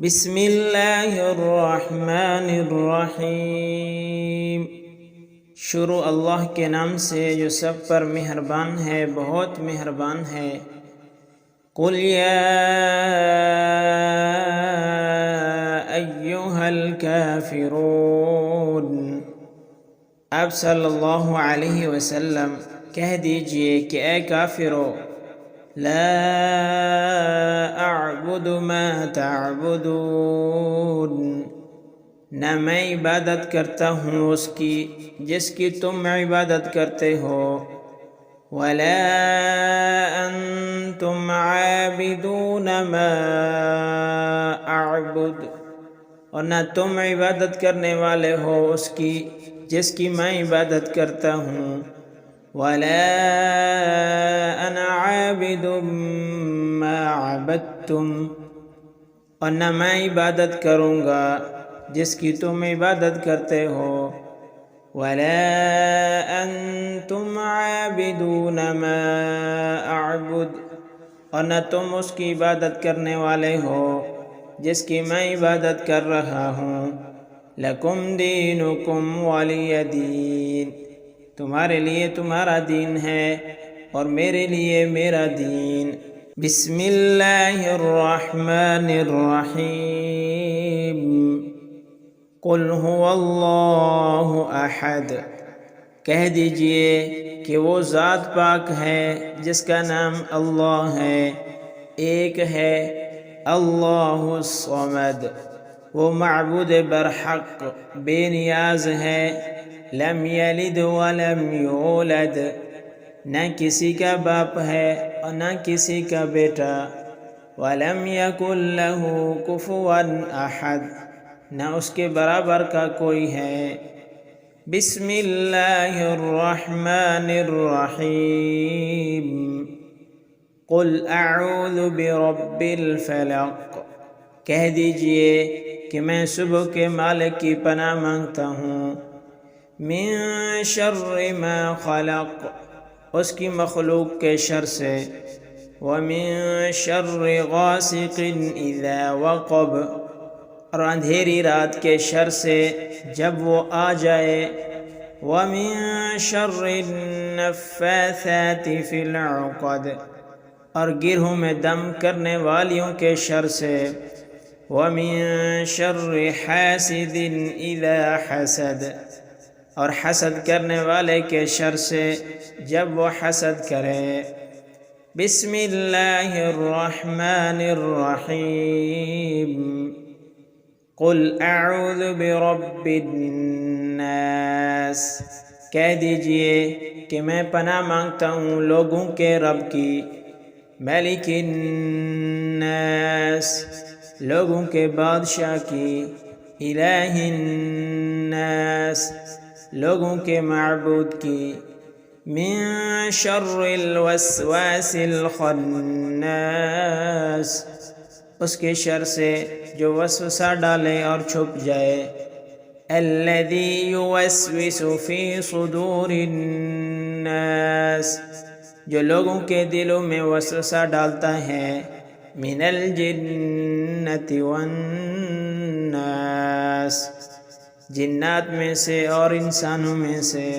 بسم اللہ الرحمن الرحیم۔ شروع اللہ کے نام سے جو سب پر مہربان ہے، بہت مہربان ہے۔ قل یا ایہا الکافرون، آپ صلی اللہ علیہ وسلم کہہ دیجئے کہ اے کافرو، لا اعبد ما تعبدون، نہ میں عبادت کرتا ہوں اس کی جس کی تم عبادت کرتے ہو، ولا انتم عابدون ما اعبد، اور نہ تم عبادت کرنے والے ہو اس کی جس کی میں عبادت کرتا ہوں، ولا انا عابد ما عبدتم، اور نہ میں عبادت کروں گا جس کی تم عبادت کرتے ہو، ولا انتم عابدون ما اعبد، اور نہ تم اس کی عبادت کرنے والے ہو جس کی میں عبادت کر رہا ہوں، لکم دینکم ولی دین، تمہارے لیے تمہارا دین ہے اور میرے لیے میرا دین۔ بسم اللہ الرحمن الرحیم۔ قل هو اللہ احد، کہہ دیجئے کہ وہ ذات پاک ہے جس کا نام اللہ ہے، ایک ہے، اللہ الصمد، وہ معبود برحق بے نیاز ہے، لم یلد ولم یولد، نہ کسی کا باپ ہے اور نہ کسی کا بیٹا، ولم یکن لہ کفوا احد، نہ اس کے برابر کا کوئی ہے۔ بسم اللہ الرحمن الرحیم۔ قل اعوذ برب الفلق، کہہ دیجئے کہ میں صبح کے مالک کی پناہ مانگتا ہوں، من شر ما خلق، اس کی مخلوق کے شر سے، ومن شر غاسق اذا وقب، اور اندھیری رات کے شر سے جب وہ آ جائے، ومن شر النفاثات فی العقد، اور گرہوں میں دم کرنے والیوں کے شر سے، ومن شر حاسد اذا حسد، اور حسد کرنے والے کے شر سے جب وہ حسد کرے۔ بسم اللہ الرحمن الرحیم۔ قل اعوذ برب الناس، کہہ دیجئے کہ میں پناہ مانگتا ہوں لوگوں کے رب کی، ملک الناس، لوگوں کے بادشاہ کی، الہ الناس، لوگوں کے معبود کی، من شر الوسواس الخناس، اس کے شر سے جو وسوسہ ڈالے اور چھپ جائے، الذی یوسوس فی صدور الناس، جو لوگوں کے دلوں میں وسوسہ ڈالتا ہے، من الجنۃ والناس، جنات میں سے اور انسانوں میں سے۔